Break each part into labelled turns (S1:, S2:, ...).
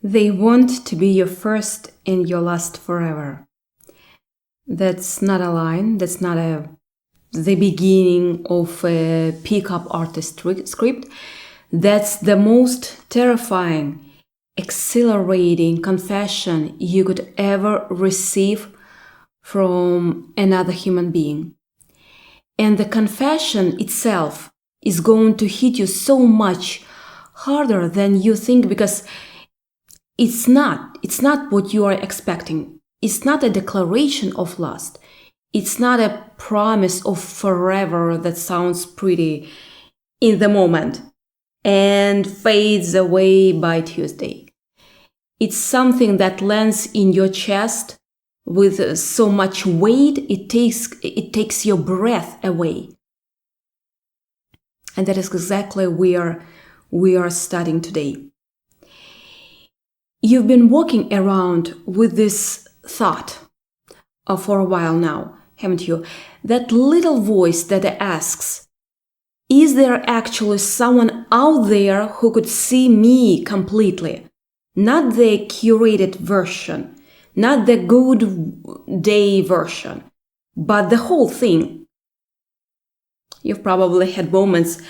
S1: They want to be your first and your last forever. That's not a line, that's not the beginning of a pickup artist script. That's the most terrifying, exhilarating confession you could ever receive from another human being. And the confession itself is going to hit you so much harder than you think, because it's not what you are expecting. It's not a declaration of lust. It's not a promise of forever that sounds pretty in the moment and fades away by Tuesday. It's something that lands in your chest with so much weight it takes your breath away. And that is exactly where we are starting today. You've been walking around with this thought for a while now, haven't you? That little voice that asks, is there actually someone out there who could see me completely? Not the curated version, not the good day version, but the whole thing. You've probably had moments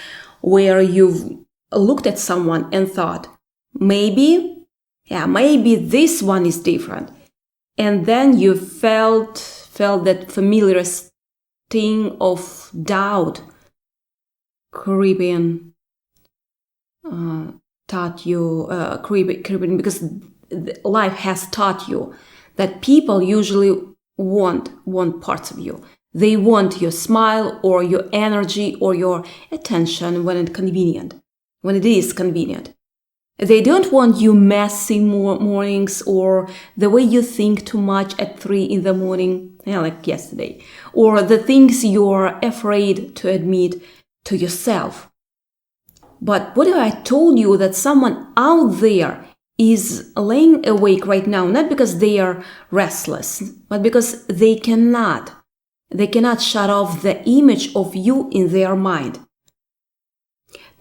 S1: where you've looked at someone and thought, maybe this one is different. And then you felt that familiar sting of doubt creeping because life has taught you that people usually want parts of you. They want your smile or your energy or your attention when it is convenient. They don't want you messy mornings or the way you think too much at 3 a.m, like yesterday, or the things you're afraid to admit to yourself. But what if I told you that someone out there is laying awake right now, not because they are restless, but because they cannot shut off the image of you in their mind.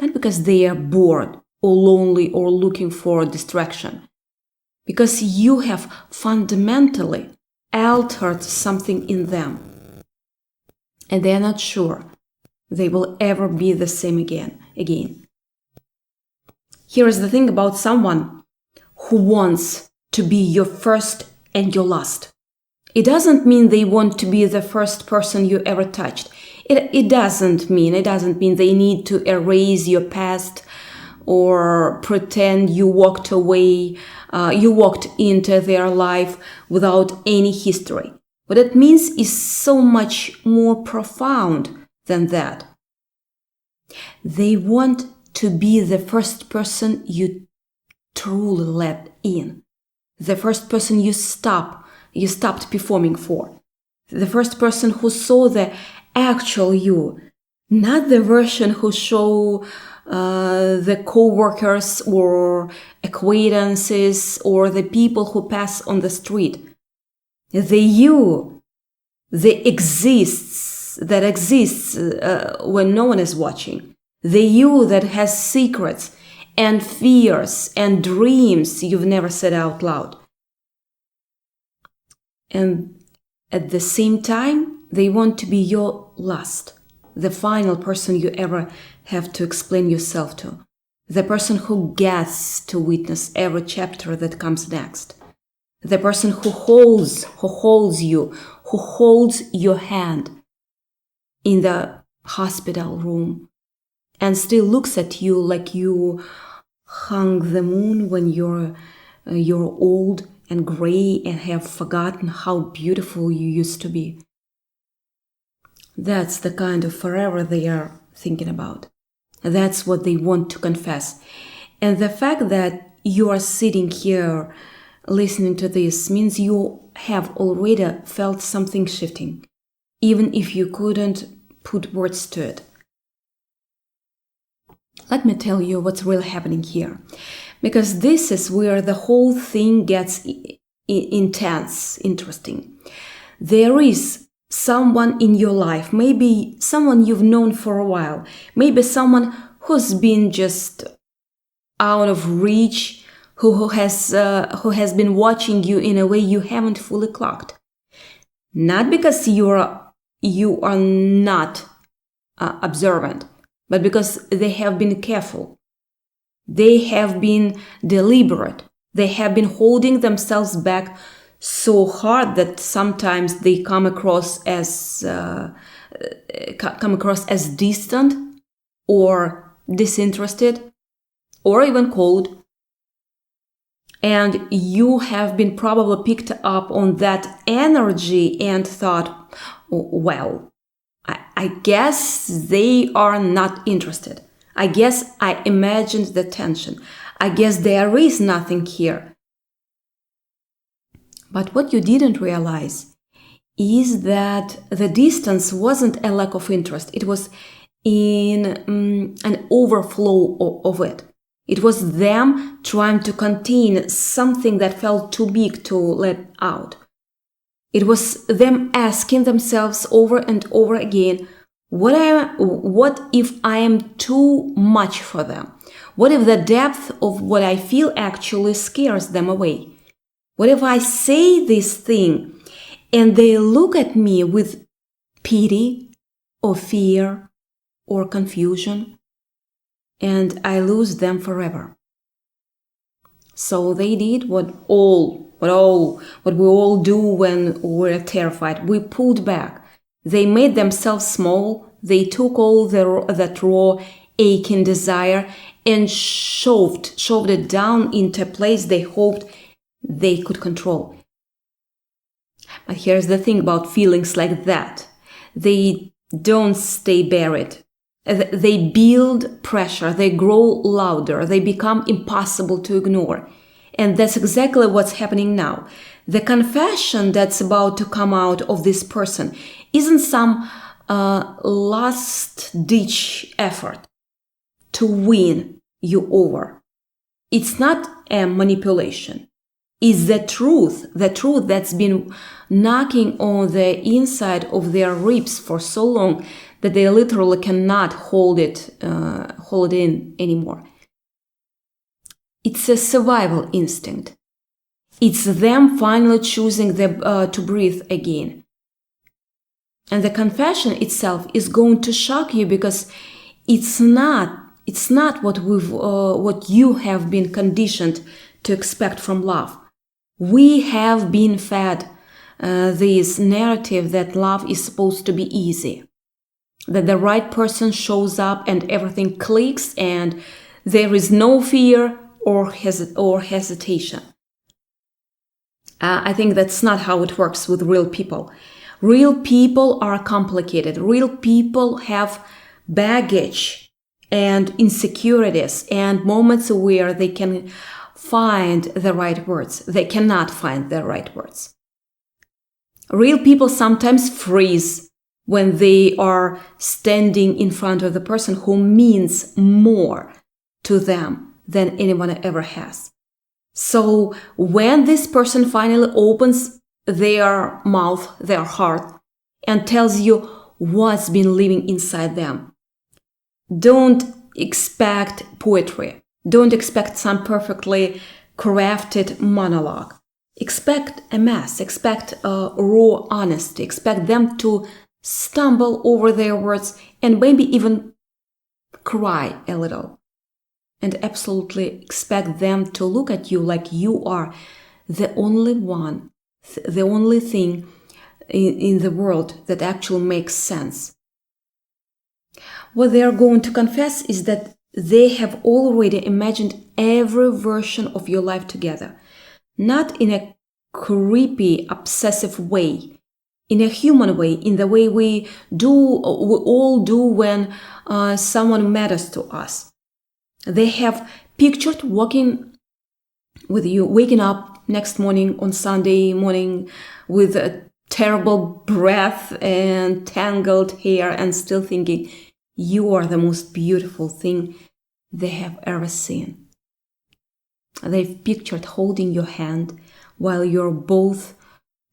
S1: Not because they are bored or lonely or looking for distraction, because you have fundamentally altered something in them, and they are not sure they will ever be the same again. Here is the thing about someone who wants to be your first and your last. It doesn't mean they want to be the first person you ever touched. It doesn't mean they need to erase your past or pretend you walked into their life without any history. What it means is so much more profound than that. They want to be the first person you truly let in, the first person you stopped performing for, the first person who saw the actual you, not the version who show the co-workers or acquaintances or the people who pass on the street. The you that exists when no one is watching. The you that has secrets and fears and dreams you've never said out loud. And at the same time, they want to be your last, the final person you ever have to explain yourself to, the person who gets to witness every chapter that comes next, the person who holds your hand in the hospital room and still looks at you like you hung the moon when you're old and gray and have forgotten how beautiful you used to be. That's the kind of forever they are thinking about. That's what they want to confess. And the fact that you are sitting here listening to this means you have already felt something shifting, even if you couldn't put words to it. Let me tell you what's really happening here, because this is where the whole thing gets intense, interesting. There is someone in your life, maybe someone you've known for a while, maybe someone who's been just out of reach, who has been watching you in a way you haven't fully clocked. Not because you are not observant, but because they have been careful. They have been deliberate. They have been holding themselves back so hard that sometimes they come across as distant or disinterested or even cold. And you have been probably picked up on that energy and thought, well, I guess they are not interested. I guess I imagined the tension. I guess there is nothing here. But what you didn't realize is that the distance wasn't a lack of interest. It was in an overflow of it. It was them trying to contain something that felt too big to let out. It was them asking themselves over and over again, what if I am too much for them? What if the depth of what I feel actually scares them away? What if I say this thing and they look at me with pity or fear or confusion and I lose them forever? So they did what we all do when we're terrified. We pulled back. They made themselves small. They took all that raw, aching desire and shoved it down into a place they hoped they could control. But here's the thing about feelings like that. They don't stay buried. They build pressure, they grow louder, they become impossible to ignore. And that's exactly what's happening now. The confession that's about to come out of this person isn't some last-ditch effort to win you over. It's not a manipulation. It's the truth that's been knocking on the inside of their ribs for so long that they literally cannot hold it in anymore. It's a survival instinct. It's them finally choosing to breathe again. And the confession itself is going to shock you because it's not what you have been conditioned to expect from love. We have been fed this narrative that love is supposed to be easy, that the right person shows up and everything clicks and there is no fear or hesitation. I think that's not how it works with real people. Real people are complicated. Real people have baggage and insecurities and moments where they can find the right words. They cannot find the right words. Real people sometimes freeze when they are standing in front of the person who means more to them than anyone ever has. So when this person finally opens their mouth, their heart, and tells you what's been living inside them, don't expect poetry. Don't expect some perfectly crafted monologue. Expect a mess. Expect raw honesty. Expect them to stumble over their words and maybe even cry a little. And absolutely expect them to look at you like you are the only one, the only thing in the world that actually makes sense. What they are going to confess is that they have already imagined every version of your life together, not in a creepy, obsessive way, in a human way, in the way we all do when someone matters to us. They have pictured walking with you, waking up next morning on Sunday morning with a terrible breath and tangled hair and still thinking you are the most beautiful thing they have ever seen. They've pictured holding your hand while you're both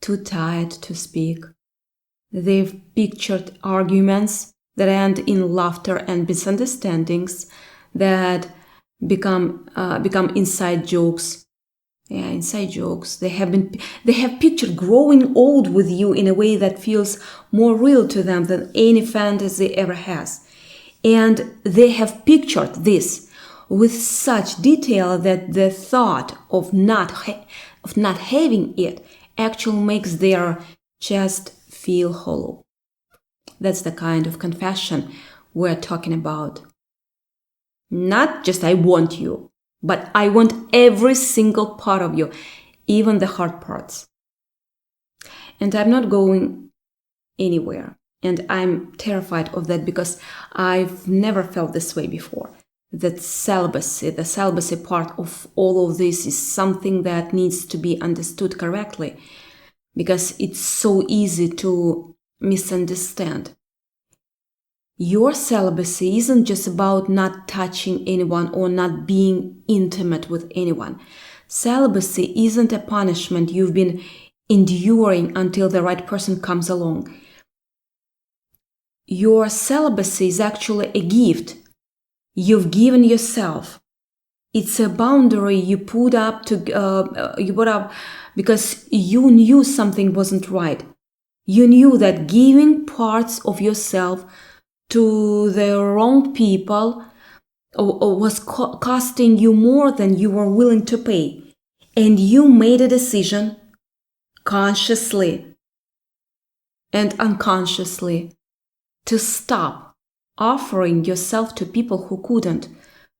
S1: too tired to speak. They've pictured arguments that end in laughter and misunderstandings that become inside jokes. Yeah, inside jokes. They have pictured growing old with you in a way that feels more real to them than any fantasy ever has. And they have pictured this with such detail that the thought of not having it actually makes their chest feel hollow. That's the kind of confession we're talking about. Not just I want you, but I want every single part of you, even the hard parts. And I'm not going anywhere. And I'm terrified of that because I've never felt this way before. That the celibacy part of all of this is something that needs to be understood correctly, because it's so easy to misunderstand. Your celibacy isn't just about not touching anyone or not being intimate with anyone. Celibacy isn't a punishment you've been enduring until the right person comes along. Your celibacy is actually a gift you've given yourself. It's a boundary you put up because you knew something wasn't right. You knew that giving parts of yourself to the wrong people was costing you more than you were willing to pay. And you made a decision, consciously and unconsciously, to stop offering yourself to people who couldn't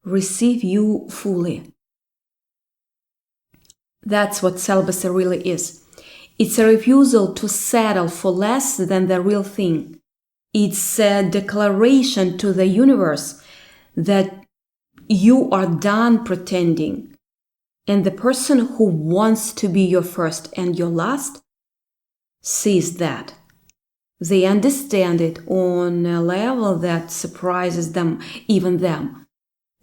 S1: receive you fully. That's what celibacy really is. It's a refusal to settle for less than the real thing. It's a declaration to the universe that you are done pretending. And the person who wants to be your first and your last sees that. They understand it on a level that surprises them, even them.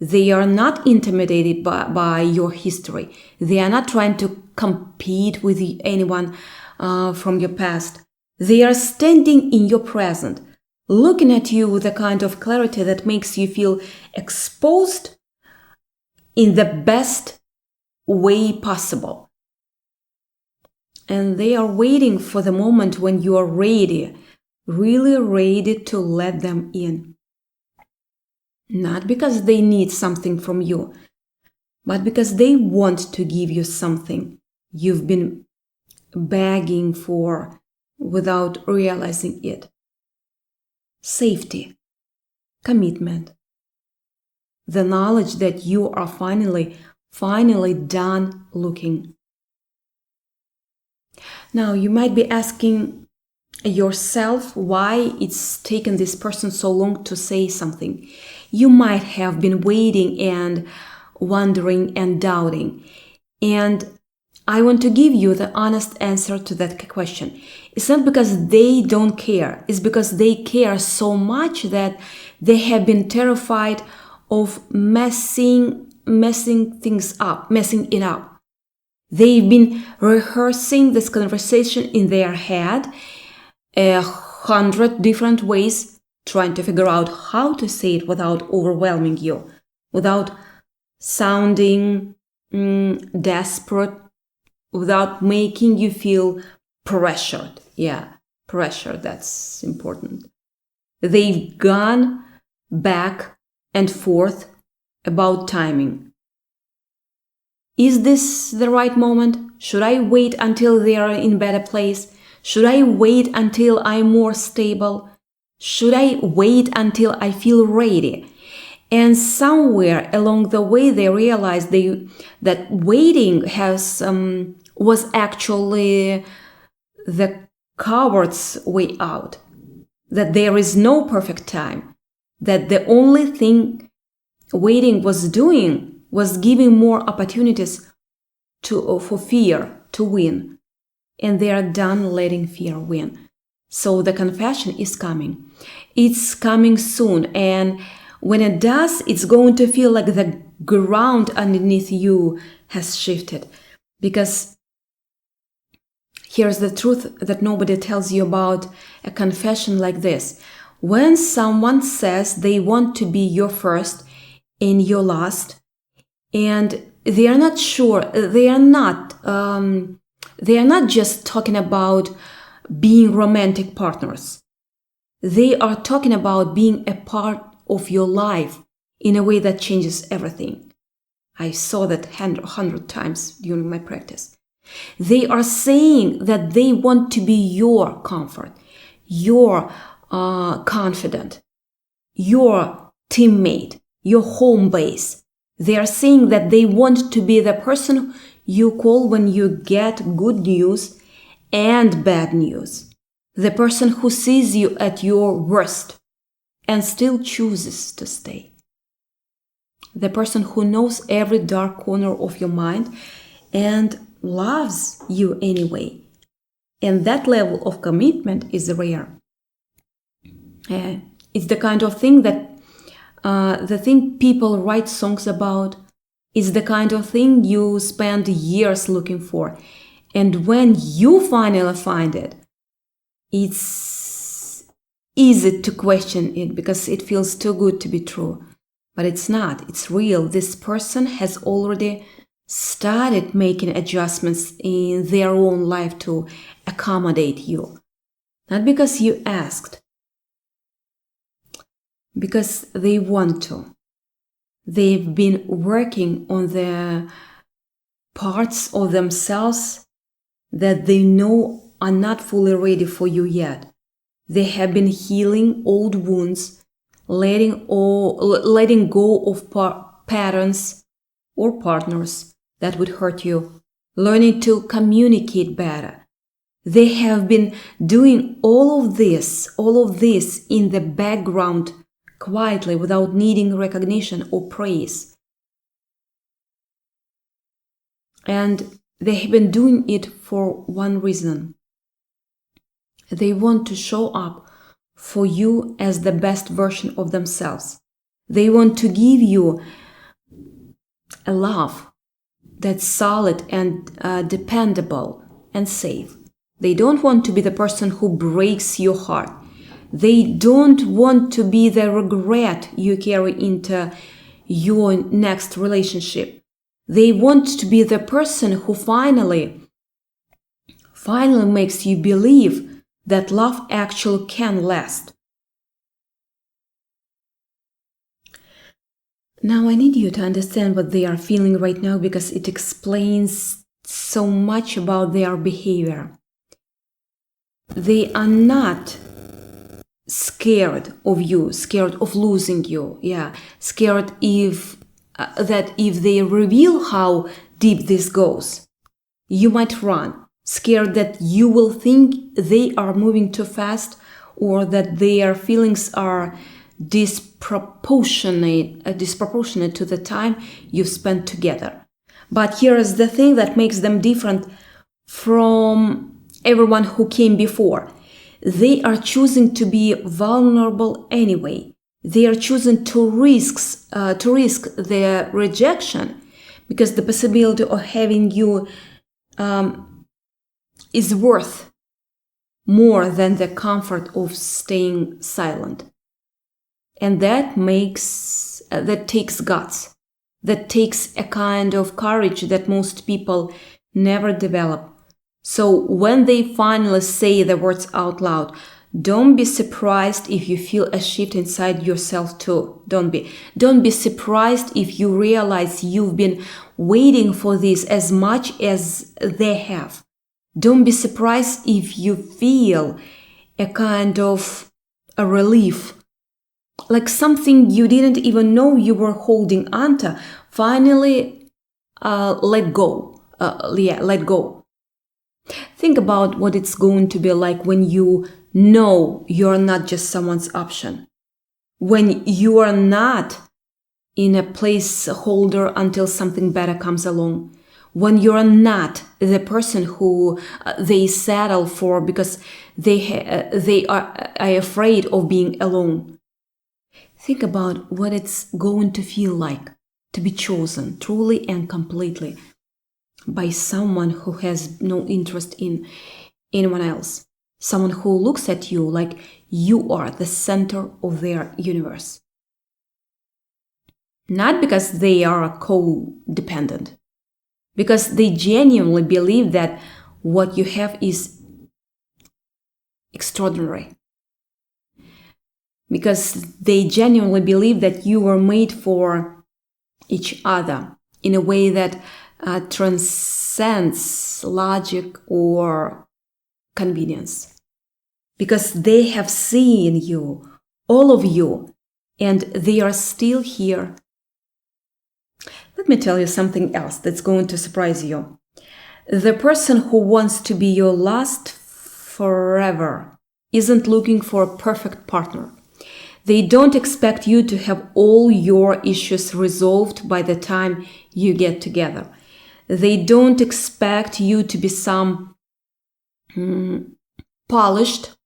S1: They are not intimidated by your history. They are not trying to compete with anyone from your past. They are standing in your present, looking at you with a kind of clarity that makes you feel exposed in the best way possible. And they are waiting for the moment when you are ready, really ready to let them in. Not because they need something from you, but because they want to give you something you've been begging for without realizing it. Safety, commitment, the knowledge that you are finally done looking. Now, you might be asking yourself why it's taken this person so long to say something. You might have been waiting and wondering and doubting. And I want to give you the honest answer to that question. It's not because they don't care. It's because they care so much that they have been terrified of messing it up. They've been rehearsing this conversation in their head 100 different ways, trying to figure out how to say it without overwhelming you, without sounding desperate, without making you feel pressured. Yeah, pressure, that's important. They've gone back and forth about timing. Is this the right moment? Should I wait until they are in a better place? Should I wait until I'm more stable? Should I wait until I feel ready? And somewhere along the way, they realized that waiting was actually the coward's way out. That there is no perfect time. That the only thing waiting was doing was giving more opportunities for fear to win. And they are done letting fear win. So the confession is coming. It's coming soon. And when it does, it's going to feel like the ground underneath you has shifted. Because here's the truth that nobody tells you about a confession like this. When someone says they want to be your first and your last, And they are not sure, they are not just talking about being romantic partners. They are talking about being a part of your life in a way that changes everything. I saw that 100 times during my practice. They are saying that they want to be your comfort, your confidant, your teammate, your home base. They are saying that they want to be the person you call when you get good news and bad news. The person who sees you at your worst and still chooses to stay. The person who knows every dark corner of your mind and loves you anyway. And that level of commitment is rare. It's the kind of thing that the thing people write songs about. Is the kind of thing you spend years looking for. And when you finally find it, it's easy to question it because it feels too good to be true. But it's not. It's real. This person has already started making adjustments in their own life to accommodate you. Not because you asked, because they want to. They've been working on the parts of themselves that they know are not fully ready for you yet. They have been healing old wounds, letting go of patterns or partners that would hurt you, learning to communicate better. They have been doing all of this in the background quietly without needing recognition or praise. And they have been doing it for one reason. They want to show up for you as the best version of themselves. They want to give you a love that's solid and dependable and safe. They don't want to be the person who breaks your heart. They don't want to be the regret you carry into your next relationship. They want to be the person who finally makes you believe that love actually can last. Now I need you to understand what they are feeling right now because it explains so much about their behavior. They are not scared of you, scared of losing you, scared that if they reveal how deep this goes, you might run, scared that you will think they are moving too fast or that their feelings are disproportionate to the time you've spent together. But here is the thing that makes them different from everyone who came before. They are choosing to be vulnerable anyway. They are choosing to risk their rejection because the possibility of having you is worth more than the comfort of staying silent. And that takes guts. That takes a kind of courage that most people never develop. So when they finally say the words out loud, don't be surprised if you feel a shift inside yourself too. Don't be surprised if you realize you've been waiting for this as much as they have. Don't be surprised if you feel a kind of a relief, like something you didn't even know you were holding onto. Finally, let go. Let go. Think about what it's going to be like when you know you're not just someone's option. When you are not in a placeholder until something better comes along. When you're not the person who they settle for because they are afraid of being alone. Think about what it's going to feel like to be chosen truly and completely by someone who has no interest in anyone else. Someone who looks at you like you are the center of their universe. Not because they are codependent, because they genuinely believe that what you have is extraordinary. Because they genuinely believe that you were made for each other in a way that transcends logic or convenience. Because they have seen you, all of you, and they are still here. Let me tell you something else that's going to surprise you. The person who wants to be your last forever isn't looking for a perfect partner. They don't expect you to have all your issues resolved by the time you get together. They don't expect you to be some polished,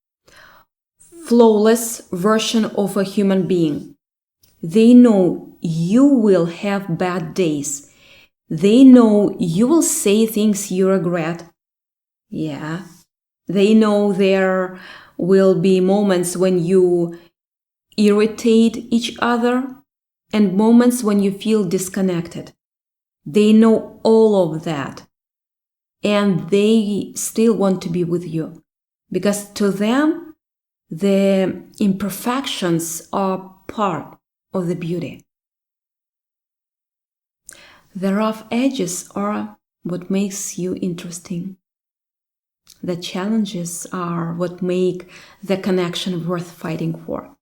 S1: flawless version of a human being. They know you will have bad days. They know you will say things you regret. Yeah. They know there will be moments when you irritate each other and moments when you feel disconnected. They know all of that. And they still want to be with you. Because to them, the imperfections are part of the beauty. The rough edges are what makes you interesting. The challenges are what make the connection worth fighting for.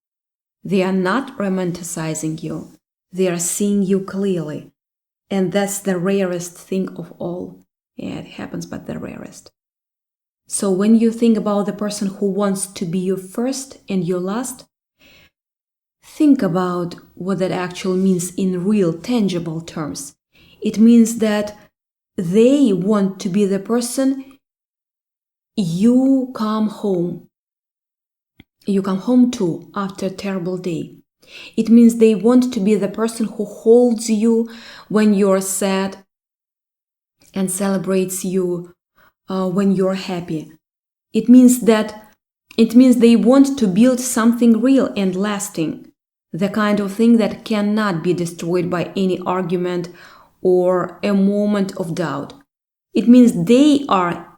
S1: They are not romanticizing you. They are seeing you clearly. And that's the rarest thing of all. Yeah, it happens, but the rarest. So when you think about the person who wants to be your first and your last, think about what that actually means in real, tangible terms. It means that they want to be the person you come home to after a terrible day. It means they want to be the person who holds you when you're sad and celebrates you when you're happy. It means they want to build something real and lasting, the kind of thing that cannot be destroyed by any argument or a moment of doubt. It means they are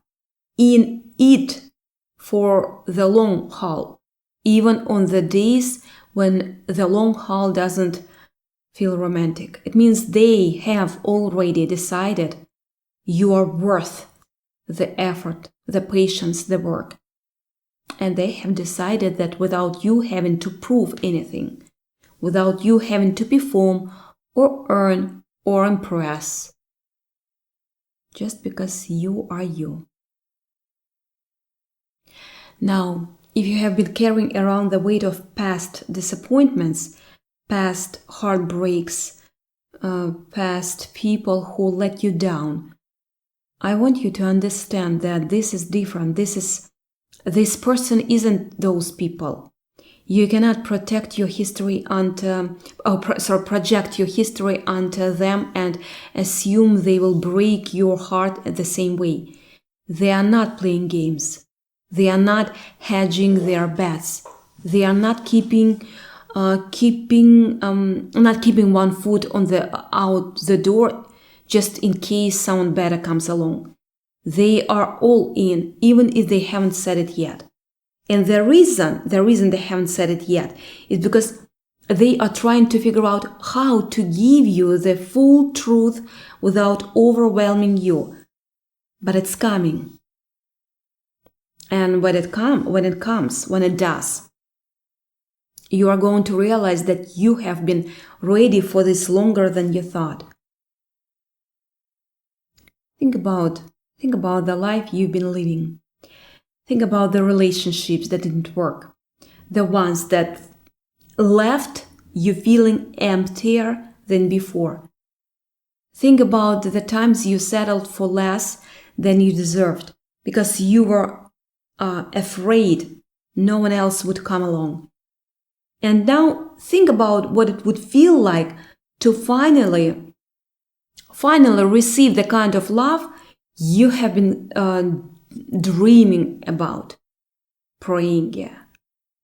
S1: in it for the long haul, even on the days when the long haul doesn't feel romantic. It means they have already decided you are worth the effort, the patience, the work. And they have decided that without you having to prove anything, without you having to perform or earn or impress, just because you are you. Now, if you have been carrying around the weight of past disappointments, past heartbreaks, past people who let you down, I want you to understand that this is different. This person isn't those people. You cannot protect your history project your history onto them and assume they will break your heart the same way. They are not playing games. They are not hedging their bets. They are not keeping one foot out the door just in case someone better comes along. They are all in, even if they haven't said it yet. And the reason they haven't said it yet is because they are trying to figure out how to give you the full truth without overwhelming you. But it's coming. And when it does, you are going to realize that you have been ready for this longer than you thought. Think about the life you've been living. Think about the relationships that didn't work. The ones that left you feeling emptier than before. Think about the times you settled for less than you deserved because you were afraid no one else would come along. And now think about what it would feel like to finally receive the kind of love you have been dreaming about, praying, yeah.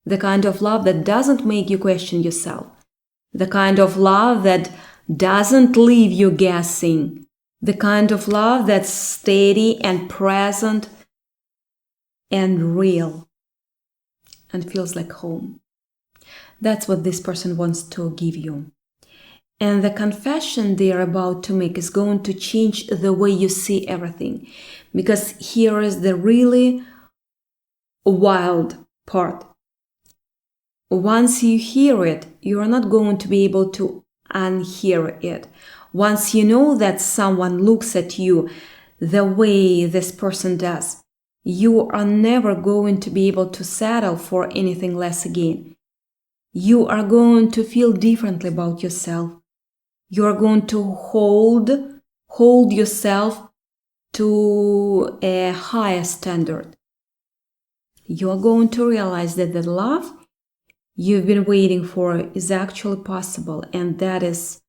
S1: The kind of love that doesn't make you question yourself. the kind of love that doesn't leave you guessing, the kind of love that's steady and present and real and feels like home. That's what this person wants to give you. And the confession they are about to make is going to change the way you see everything. Because here is the really wild part. Once you hear it, you are not going to be able to unhear it. Once you know that someone looks at you the way this person does, you are never going to be able to settle for anything less again. You are going to feel differently about yourself. You are going to hold yourself to a higher standard. You are going to realize that the love you've been waiting for is actually possible, and it's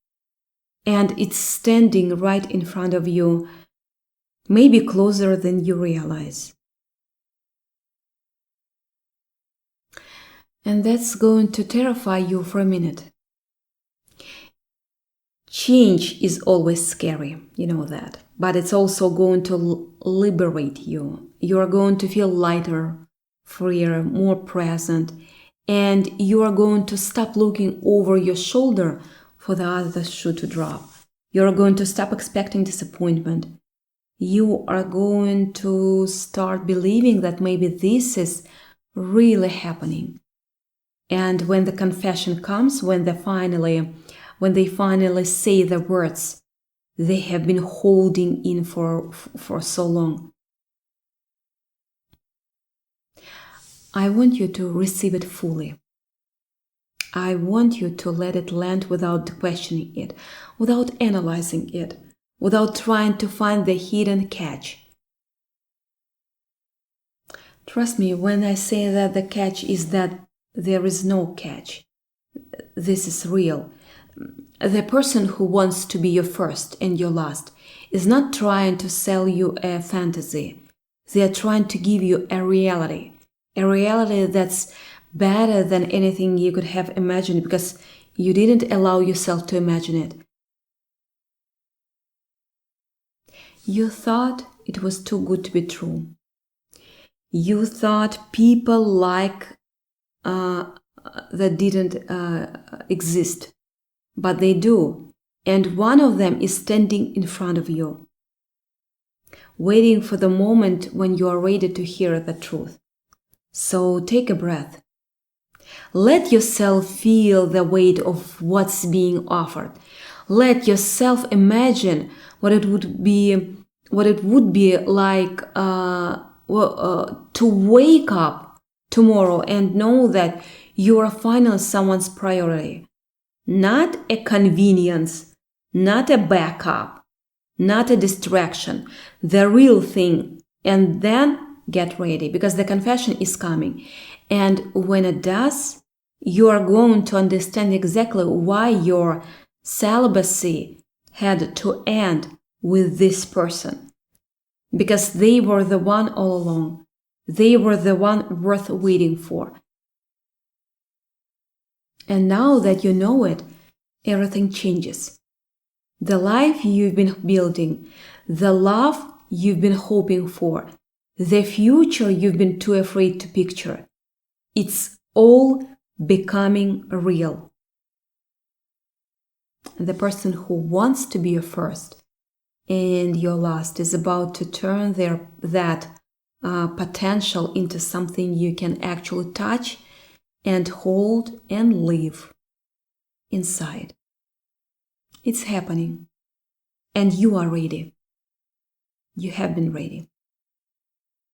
S1: standing right in front of you, maybe closer than you realize. And that's going to terrify you for a minute. Change is always scary, you know that, but it's also going to liberate you. You are going to feel lighter, freer, more present, and you are going to stop looking over your shoulder for the other shoe to drop. You are going to stop expecting disappointment. You are going to start believing that maybe this is really happening. And when the confession comes, when they finally say the words they have been holding in for so long, I want you to receive it fully. I want you to let it land without questioning it, without analyzing it, without trying to find the hidden catch. Trust me when I say that the catch is that there is no catch. This is real. The person who wants to be your first and your last is not trying to sell you a fantasy. They are trying to give you a reality that's better than anything you could have imagined because you didn't allow yourself to imagine it. You thought it was too good to be true. You thought people that didn't exist, but they do. And one of them is standing in front of you, waiting for the moment when you are ready to hear the truth. So take a breath. Let yourself feel the weight of what's being offered. Let yourself imagine what it would be like to wake up tomorrow and know that you are finally someone's priority. Not a convenience, not a backup, not a distraction, the real thing. And then get ready because the confession is coming. And when it does, you are going to understand exactly why your celibacy had to end with this person. Because they were the one all along. They were the one worth waiting for. And now that you know it, everything changes. The life you've been building, the love you've been hoping for, the future you've been too afraid to picture, it's all becoming real. The person who wants to be your first and your last is about to turn that potential into something you can actually touch and hold and live inside. It's happening. And you are ready. You have been ready.